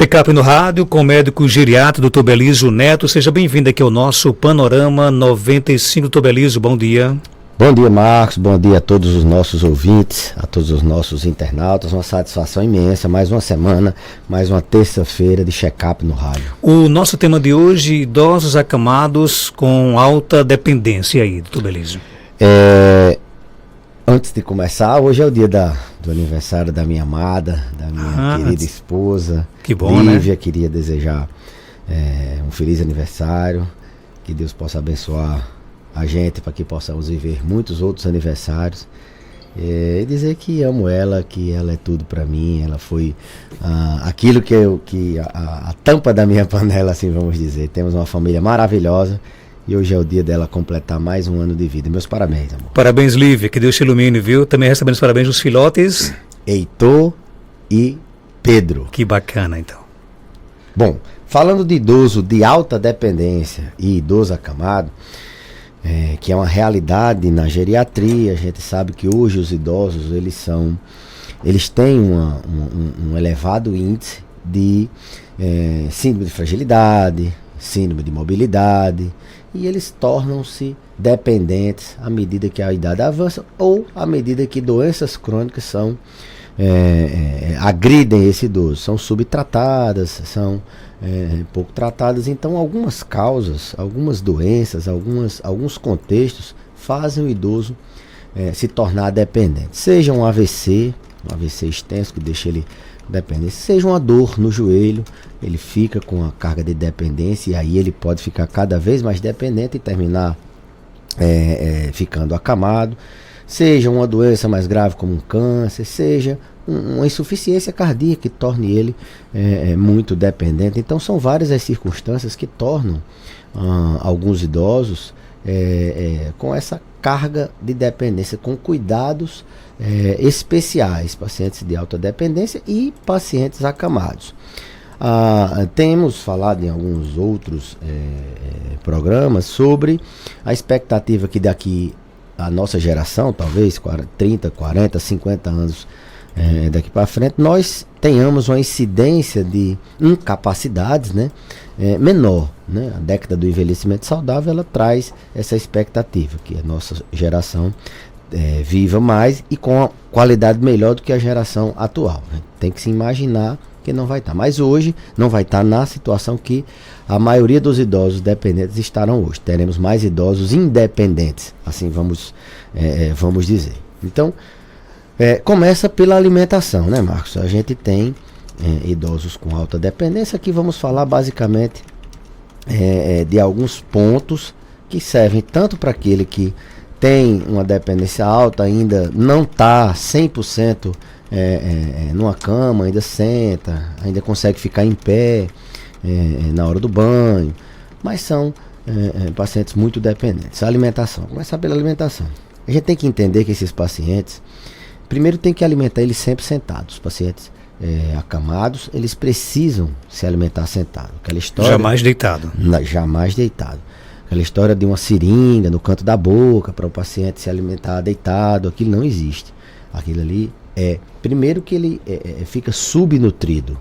Check-up no rádio com o médico geriatra, Dr. Belísio Neto. Seja bem-vindo aqui ao nosso Panorama 95. Dr. Belísio, bom dia. Bom dia, Marcos. Bom dia a todos os nossos ouvintes, a todos os nossos internautas. Uma satisfação imensa. Mais uma semana, mais uma terça-feira de check-up no rádio. O nosso tema de hoje, idosos acamados com alta dependência. E aí, Dr. Belísio? Antes de começar, hoje é o dia do aniversário da minha amada, da minha querida esposa. Que bom, Lívia, né? Queria desejar um feliz aniversário. Que Deus possa abençoar a gente para que possamos viver muitos outros aniversários. E dizer que amo ela, que ela é tudo para mim. Ela foi aquilo que a tampa da minha panela, assim vamos dizer. Temos uma família maravilhosa. E hoje é o dia dela completar mais um ano de vida. Meus parabéns, amor. Parabéns, Lívia. Que Deus te ilumine, viu? Também recebendo os parabéns dos filhotes. Heitor e Pedro. Que bacana, então. Bom, falando de idoso de alta dependência e idoso acamado, que é uma realidade na geriatria, a gente sabe que hoje os idosos, eles têm um elevado índice de síndrome de fragilidade, síndrome de mobilidade, e eles tornam-se dependentes à medida que a idade avança ou à medida que doenças crônicas agridem esse idoso, são subtratadas, são pouco tratadas. Então algumas causas, algumas doenças, alguns contextos fazem o idoso se tornar dependente, seja um AVC extenso que deixa ele dependente, seja uma dor no joelho, ele fica com a carga de dependência e aí ele pode ficar cada vez mais dependente e terminar ficando acamado, seja uma doença mais grave como um câncer, seja uma insuficiência cardíaca que torne ele muito dependente. Então são várias as circunstâncias que tornam alguns idosos com essa carga de dependência, com cuidados especiais, pacientes de alta dependência e pacientes acamados. Temos falado em alguns outros programas sobre a expectativa que daqui a nossa geração, talvez 30, 40, 50 anos daqui para frente, nós tenhamos uma incidência de incapacidades menor. A década do envelhecimento saudável, ela traz essa expectativa, que a nossa geração viva mais e com a qualidade melhor do que a geração atual. Tem que se imaginar que não vai estar. Mas hoje não vai estar na situação que a maioria dos idosos dependentes estarão hoje. Teremos mais idosos independentes, assim vamos dizer. Então, começa pela alimentação, né, Marcos? A gente tem idosos com alta dependência. Aqui vamos falar basicamente de alguns pontos que servem tanto para aquele que tem uma dependência alta, ainda não está 100% numa cama, ainda senta, ainda consegue ficar em pé na hora do banho, mas são pacientes muito dependentes. A alimentação, começar pela alimentação. A gente tem que entender que esses pacientes, primeiro tem que alimentar eles sempre sentados. Os pacientes acamados, eles precisam se alimentar sentados. Aquela história, Jamais deitado. Jamais deitado. Aquela história de uma seringa no canto da boca para o paciente se alimentar deitado, aquilo não existe. Aquilo ali primeiro que ele fica subnutrido.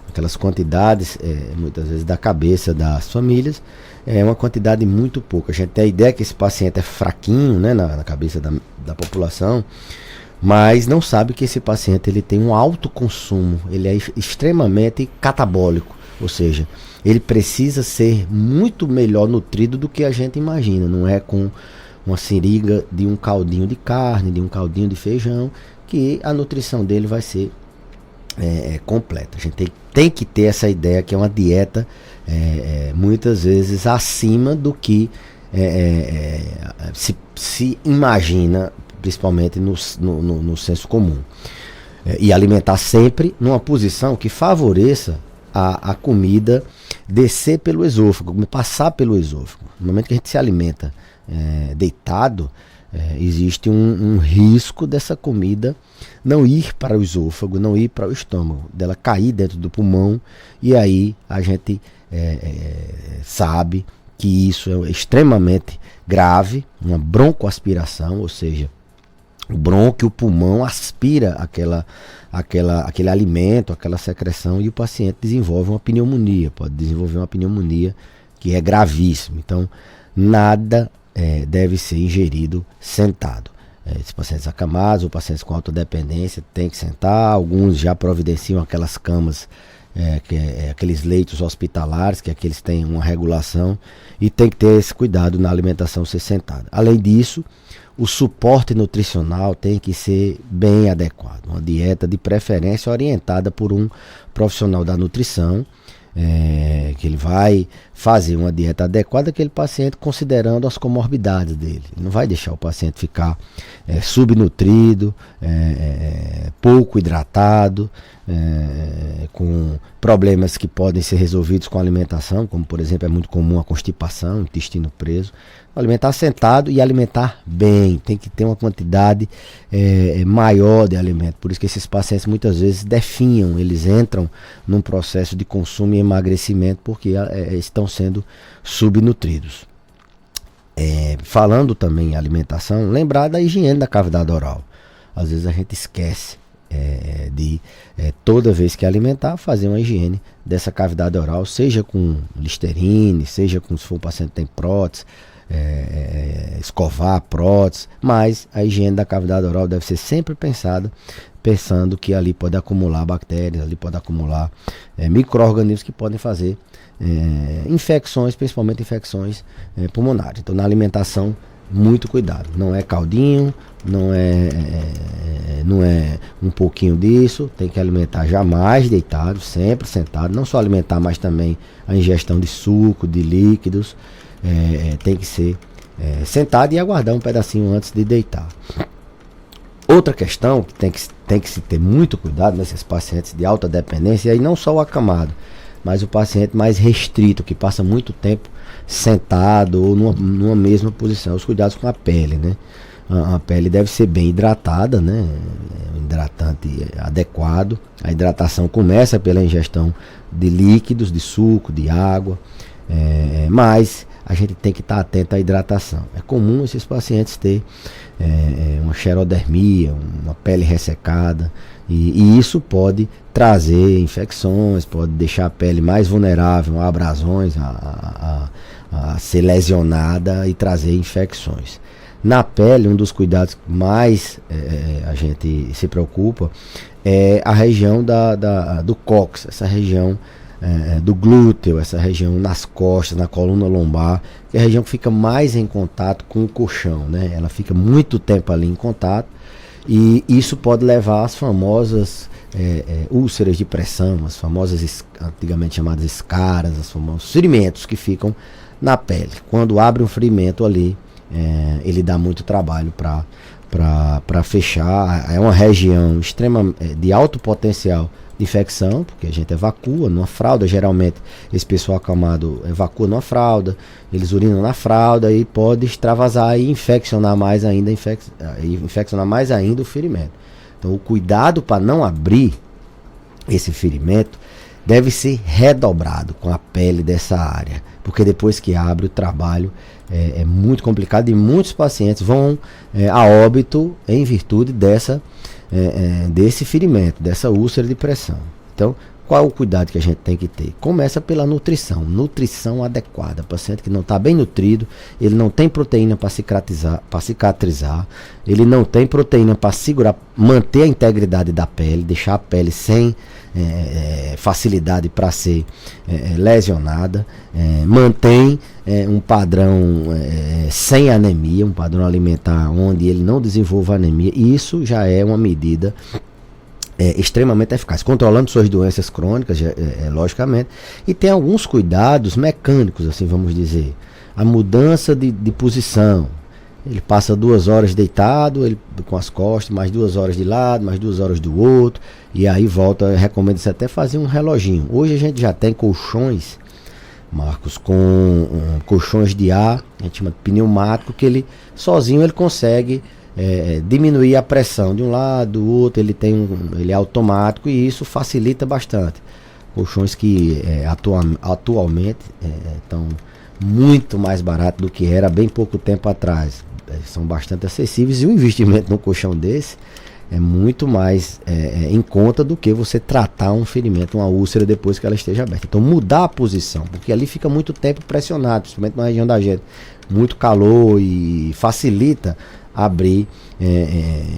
Aquelas quantidades, muitas vezes da cabeça das famílias, é uma quantidade muito pouca. A gente tem a ideia que esse paciente é fraquinho, na cabeça da população, mas não sabe que esse paciente ele tem um alto consumo, ele é extremamente catabólico, ou seja, ele precisa ser muito melhor nutrido do que a gente imagina. Não é com uma seringa de um caldinho de carne, de um caldinho de feijão, que a nutrição dele vai ser completa. A gente tem que ter essa ideia que é uma dieta muitas vezes acima do que se imagina, principalmente no senso comum. E alimentar sempre numa posição que favoreça a comida descer pelo esôfago, passar pelo esôfago. No momento que a gente se alimenta deitado, existe um risco dessa comida não ir para o esôfago, não ir para o estômago, dela cair dentro do pulmão, e aí a gente sabe que isso é extremamente grave, uma broncoaspiração, ou seja, O brônquio, o pulmão aspira aquele alimento, aquela secreção, e o paciente desenvolve uma pneumonia, pode desenvolver uma pneumonia que é gravíssima. Então, nada deve ser ingerido sentado. Esses pacientes acamados ou pacientes com alta dependência têm que sentar. Alguns já providenciam aquelas camas, aqueles leitos hospitalares, que aqueles têm uma regulação, e tem que ter esse cuidado na alimentação ser sentada. Além disso, o suporte nutricional tem que ser bem adequado. Uma dieta de preferência orientada por um profissional da nutrição, que ele vai fazer uma dieta adequada àquele paciente, considerando as comorbidades dele. Ele não vai deixar o paciente ficar subnutrido, pouco hidratado, com problemas que podem ser resolvidos com a alimentação, como por exemplo é muito comum a constipação, intestino preso. Alimentar sentado e alimentar bem, tem que ter uma quantidade maior de alimento. Por isso que esses pacientes muitas vezes definham, eles entram num processo de consumo e emagrecimento porque estão sendo subnutridos. Falando também em alimentação, lembrar da higiene da cavidade oral. Às vezes a gente esquece de toda vez que alimentar, fazer uma higiene dessa cavidade oral, seja com Listerine, seja com, se for um paciente que tem prótese, escovar a prótese, mas a higiene da cavidade oral deve ser sempre pensando que ali pode acumular bactérias, ali pode acumular micro-organismos que podem fazer infecções, principalmente infecções pulmonares. Então, na alimentação, muito cuidado. Não é caldinho, não é um pouquinho disso. Tem que alimentar jamais deitado, sempre sentado. Não só alimentar, mas também a ingestão de suco, de líquidos. Tem que ser sentado e aguardar um pedacinho antes de deitar. Outra questão que tem que se ter muito cuidado nesses pacientes de alta dependência, e aí não só o acamado, mas o paciente mais restrito, que passa muito tempo sentado ou numa mesma posição. Os cuidados com a pele, né? A pele deve ser bem hidratada, né? Um hidratante adequado. A hidratação começa pela ingestão de líquidos, de suco, de água, mas a gente tem que estar atento à hidratação. É comum esses pacientes ter uma xerodermia, uma pele ressecada, e isso pode trazer infecções, pode deixar a pele mais vulnerável a abrasões, a ser lesionada e trazer infecções. Na pele, um dos cuidados que mais a gente se preocupa é a região do cóccix, essa região do glúteo, essa região nas costas, na coluna lombar, que é a região que fica mais em contato com o colchão, né? Ela fica muito tempo ali em contato, e isso pode levar às famosas úlceras de pressão, as famosas, antigamente chamadas escaras, os famosos ferimentos que ficam na pele. Quando abre um ferimento ali, ele dá muito trabalho para fechar. É uma região de alto potencial de infecção, porque a gente evacua numa fralda. Geralmente esse pessoal acamado evacua numa fralda, eles urinam na fralda e pode extravasar e infeccionar mais ainda o ferimento. Então o cuidado para não abrir esse ferimento deve ser redobrado com a pele dessa área, porque depois que abre, o trabalho é muito complicado e muitos pacientes vão a óbito em virtude desse ferimento, dessa úlcera de pressão. Então, qual é o cuidado que a gente tem que ter? Começa pela nutrição adequada. O paciente que não está bem nutrido, ele não tem proteína para cicatrizar, ele não tem proteína para segurar, manter a integridade da pele, deixar a pele sem facilidade para ser lesionada, mantém um padrão sem anemia, um padrão alimentar onde ele não desenvolva anemia, e isso já é uma medida extremamente eficaz, controlando suas doenças crônicas, logicamente, e tem alguns cuidados mecânicos, assim vamos dizer. A mudança de posição, ele passa 2 horas deitado, ele com as costas, mais 2 horas de lado, mais 2 horas do outro, e aí volta. Recomenda-se até fazer um reloginho. Hoje a gente já tem colchões, Marcos, com colchões de ar, a gente chama de pneumático, que ele sozinho ele consegue diminuir a pressão de um lado, do outro. Ele é automático e isso facilita bastante. Colchões que atualmente estão muito mais baratos do que era bem pouco tempo atrás. são bastante acessíveis, e o investimento num colchão desse é muito mais em conta do que você tratar um ferimento, uma úlcera, depois que ela esteja aberta. Então mudar a posição, porque ali fica muito tempo pressionado, principalmente na região da gente, muito calor, e facilita abrir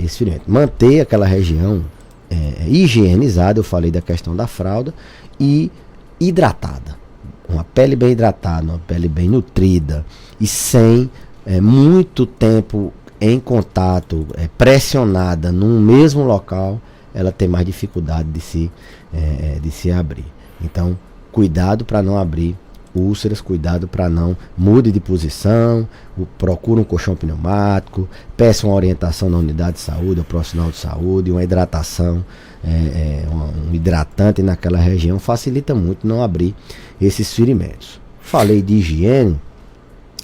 esse ferimento. Manter aquela região higienizada, eu falei da questão da fralda, e hidratada. Uma pele bem hidratada, uma pele bem nutrida e sem muito tempo em contato, pressionada num mesmo local, ela tem mais dificuldade de se abrir. Então, cuidado para não abrir úlceras, cuidado para não mude de posição, procure um colchão pneumático, peça uma orientação na unidade de saúde, ao profissional de saúde, uma hidratação, um hidratante naquela região, facilita muito não abrir esses ferimentos. Falei de higiene,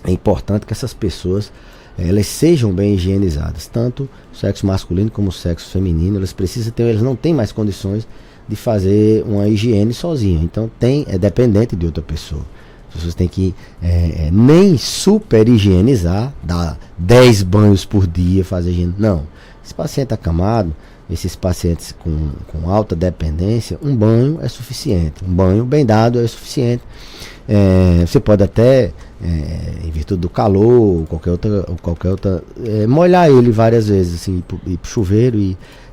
é importante que essas pessoas elas sejam bem higienizadas, tanto o sexo masculino como o sexo feminino. Eles não têm mais condições de fazer uma higiene sozinho, então é dependente de outra pessoa. As pessoas têm que nem super higienizar, dar 10 banhos por dia, fazer higiene. Não, esse paciente acamado, esses pacientes com alta dependência, um banho é suficiente, um banho bem dado é suficiente. Você pode até, em virtude do calor, qualquer outra, molhar ele várias vezes, assim, ir pro chuveiro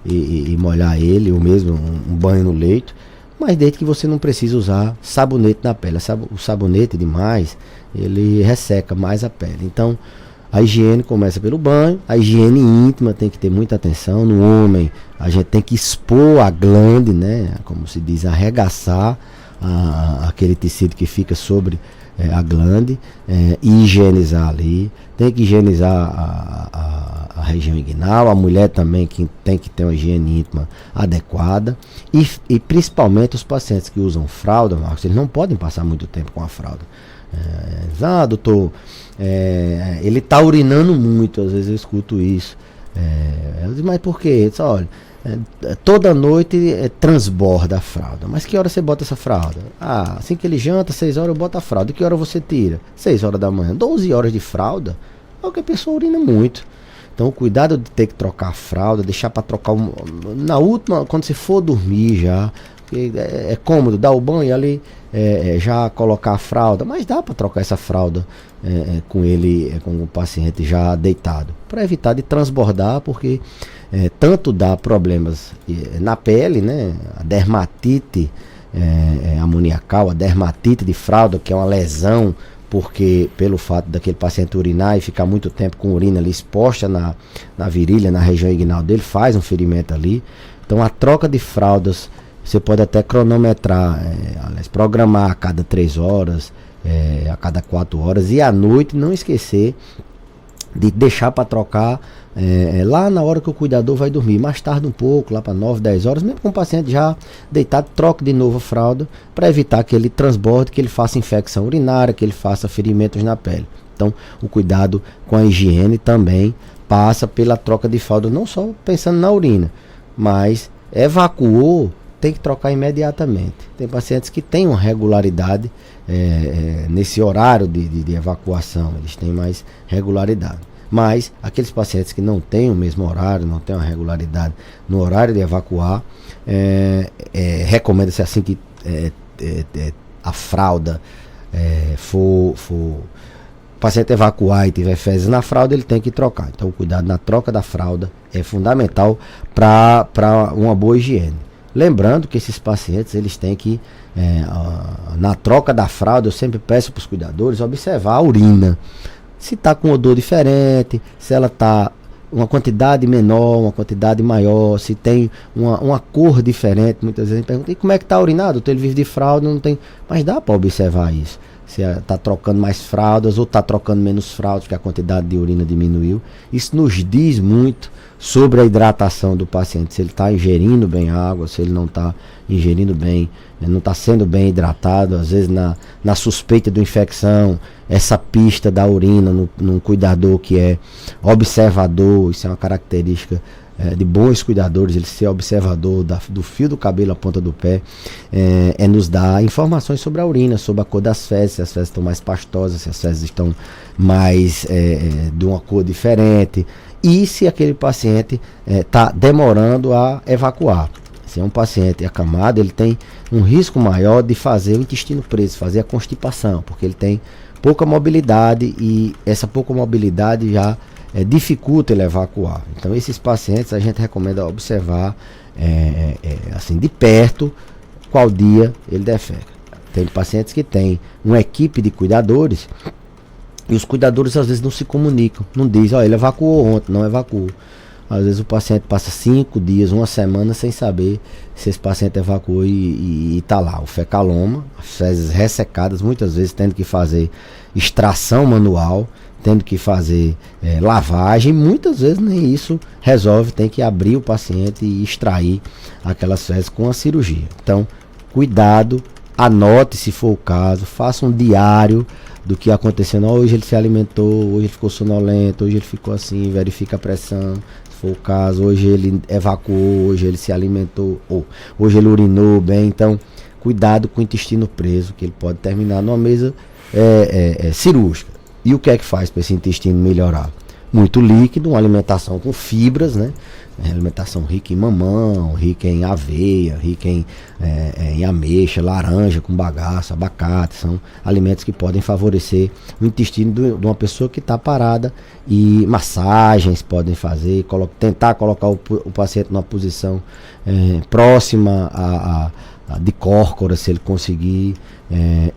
e molhar ele, ou mesmo um banho no leito, mas desde que você não precise usar sabonete na pele. O sabonete demais, ele resseca mais a pele. Então, a higiene começa pelo banho, a higiene íntima tem que ter muita atenção. No homem, a gente tem que expor a glande, né, como se diz, arregaçar aquele tecido que fica sobre a glande, e higienizar ali. Tem que higienizar a região inguinal. A mulher também que tem que ter uma higiene íntima adequada, e principalmente os pacientes que usam fralda, Marcos, eles não podem passar muito tempo com a fralda. Doutor, ele está urinando muito, às vezes eu escuto isso. Eu digo, mas por quê? Diz, olha, toda noite transborda a fralda. Mas que hora você bota essa fralda? Assim que ele janta, 6 horas eu boto a fralda. E que hora você tira? 6 horas da manhã. 12 horas de fralda? É o que a pessoa urina muito. Então, o cuidado de ter que trocar a fralda, deixar para trocar na última, quando você for dormir já. É cômodo dar o banho ali, já colocar a fralda, mas dá para trocar essa fralda com o paciente já deitado, para evitar de transbordar, porque tanto dá problemas na pele, né, a dermatite amoniacal, a dermatite de fralda, que é uma lesão, porque pelo fato daquele paciente urinar e ficar muito tempo com urina ali exposta na virilha, na região inguinal dele, faz um ferimento ali. Então, a troca de fraldas, você pode até cronometrar, programar a cada 3 horas, a cada 4 horas, e à noite não esquecer de deixar para trocar lá na hora que o cuidador vai dormir. Mais tarde um pouco, lá para 9, 10 horas, mesmo com o paciente já deitado, troque de novo a fralda, para evitar que ele transborde, que ele faça infecção urinária, que ele faça ferimentos na pele. Então, o cuidado com a higiene também passa pela troca de fralda, não só pensando na urina, mas evacuou, tem que trocar imediatamente. Tem pacientes que têm uma regularidade nesse horário de evacuação, eles têm mais regularidade. Mas aqueles pacientes que não têm o mesmo horário, não têm uma regularidade no horário de evacuar, recomenda-se assim que a fralda o paciente evacuar e tiver fezes na fralda, ele tem que trocar. Então, o cuidado na troca da fralda é fundamental para uma boa higiene. Lembrando que esses pacientes, eles têm que, na troca da fralda, eu sempre peço para os cuidadores observar a urina. Se está com odor diferente, se ela está uma quantidade menor, uma quantidade maior, se tem uma cor diferente. Muitas vezes a gente pergunta, e como é que está urinado? Ele vive de fralda, não tem... Mas dá para observar isso. Se está trocando mais fraldas ou está trocando menos fraldas, porque a quantidade de urina diminuiu. Isso nos diz muito sobre a hidratação do paciente, se ele está ingerindo bem água, se ele não está ingerindo bem, não está sendo bem hidratado. Às vezes na suspeita de infecção, essa pista da urina num cuidador que é observador, isso é uma característica de bons cuidadores, ele ser observador do fio do cabelo à ponta do pé, nos dar informações sobre a urina, sobre a cor das fezes, se as fezes estão mais pastosas, se as fezes estão mais de uma cor diferente, e se aquele paciente está demorando a evacuar. Se é um paciente acamado, ele tem um risco maior de fazer o intestino preso, fazer a constipação, porque ele tem pouca mobilidade e essa pouca mobilidade já dificulta ele evacuar. Então esses pacientes a gente recomenda observar assim de perto qual dia ele defeca. Tem pacientes que têm uma equipe de cuidadores e os cuidadores às vezes não se comunicam, não dizem, ele evacuou ontem, não evacuou. Às vezes o paciente passa 5 dias, uma semana sem saber se esse paciente evacuou e está lá. O fecaloma, as fezes ressecadas, muitas vezes tendo que fazer extração manual, tendo que fazer lavagem, muitas vezes nem isso resolve, tem que abrir o paciente e extrair aquelas fezes com a cirurgia. Então, cuidado, anote se for o caso, faça um diário do que aconteceu. Hoje ele se alimentou, hoje ele ficou sonolento, hoje ele ficou assim, verifica a pressão. For o caso, hoje ele evacuou, hoje ele se alimentou, ou hoje ele urinou bem. Então, cuidado com o intestino preso, que ele pode terminar numa mesa cirúrgica. E o que é que faz para esse intestino melhorar? Muito líquido, uma alimentação com fibras, né? Alimentação rica em mamão, rica em aveia, rica em ameixa, laranja com bagaço, abacate. São alimentos que podem favorecer o intestino de uma pessoa que está parada, e massagens podem fazer, tentar colocar o paciente numa posição próxima de córcora, se ele conseguir.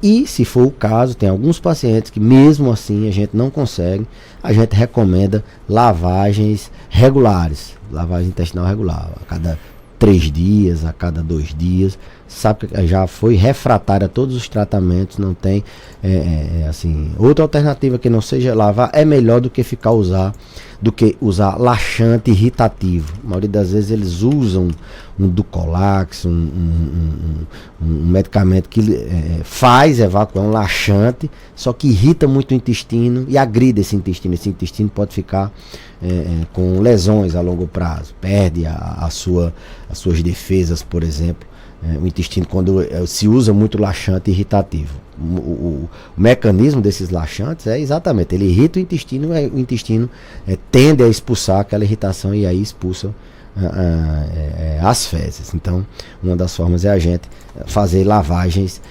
E se for o caso, tem alguns pacientes que mesmo assim a gente não consegue, a gente recomenda lavagens regulares, lavagem intestinal regular, a cada 3 dias, a cada 2 dias. Sabe que já foi refratária a todos os tratamentos, não tem assim, outra alternativa que não seja lavar é melhor do que usar laxante irritativo. A maioria das vezes eles usam um Ducolax, um medicamento que faz evacuar, um laxante, só que irrita muito o intestino e agride esse intestino. Esse intestino pode ficar com lesões a longo prazo, perde as suas defesas, por exemplo. O intestino, quando se usa muito laxante irritativo, o mecanismo desses laxantes é exatamente, ele irrita o intestino tende a expulsar aquela irritação e aí expulsa as fezes. Então, uma das formas é a gente fazer lavagens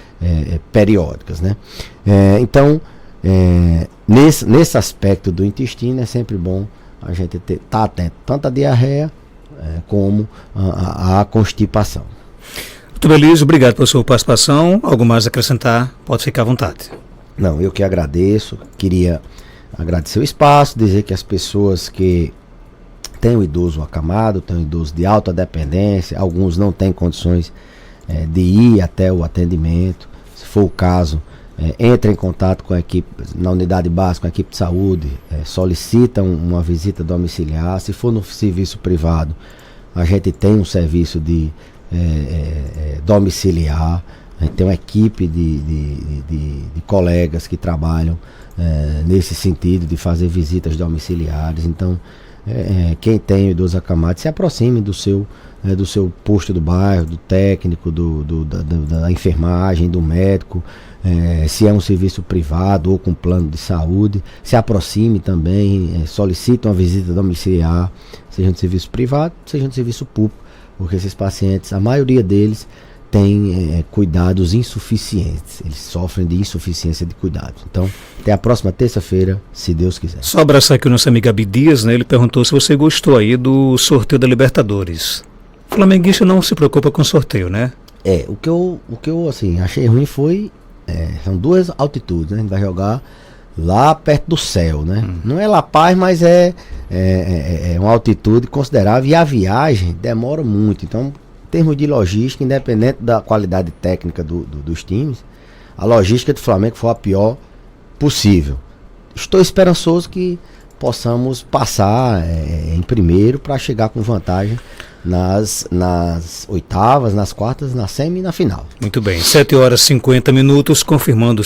periódicas, né? Então, nesse aspecto do intestino é sempre bom a gente estar atento tanto à diarreia como à constipação. Muito beleza, obrigado pela sua participação. Algo mais a acrescentar? Pode ficar à vontade. Não, eu que agradeço. Queria agradecer o espaço, dizer que as pessoas que têm o idoso acamado, têm o idoso de alta dependência, alguns não têm condições de ir até o atendimento. Se for o caso, entre em contato com a equipe, na unidade básica, com a equipe de saúde, solicita uma visita domiciliar. Se for no serviço privado, a gente tem um serviço de domiciliar. A gente tem uma equipe de colegas que trabalham nesse sentido de fazer visitas domiciliares. Então, quem tem o idoso acamado, se aproxime do seu posto do bairro, do técnico, da enfermagem, do médico. Se é um serviço privado ou com plano de saúde, se aproxime também, solicite uma visita domiciliar, seja no serviço privado, seja no serviço público, porque esses pacientes, a maioria deles tem cuidados insuficientes, eles sofrem de insuficiência de cuidados. Então, até a próxima terça-feira, se Deus quiser. Só abraçar aqui o nosso amigo Abdias, né? Ele perguntou se você gostou aí do sorteio da Libertadores. O flamenguista não se preocupa com sorteio, né? O que eu assim, achei ruim foi, são 2 altitudes, né? A gente vai jogar lá perto do céu, né? Não é La Paz, mas é uma altitude considerável e a viagem demora muito. Então, em termos de logística, independente da qualidade técnica dos times, a logística do Flamengo foi a pior possível. Estou esperançoso que possamos passar em primeiro para chegar com vantagem nas oitavas, nas quartas, na semi e na final. Muito bem, 7h50, confirmando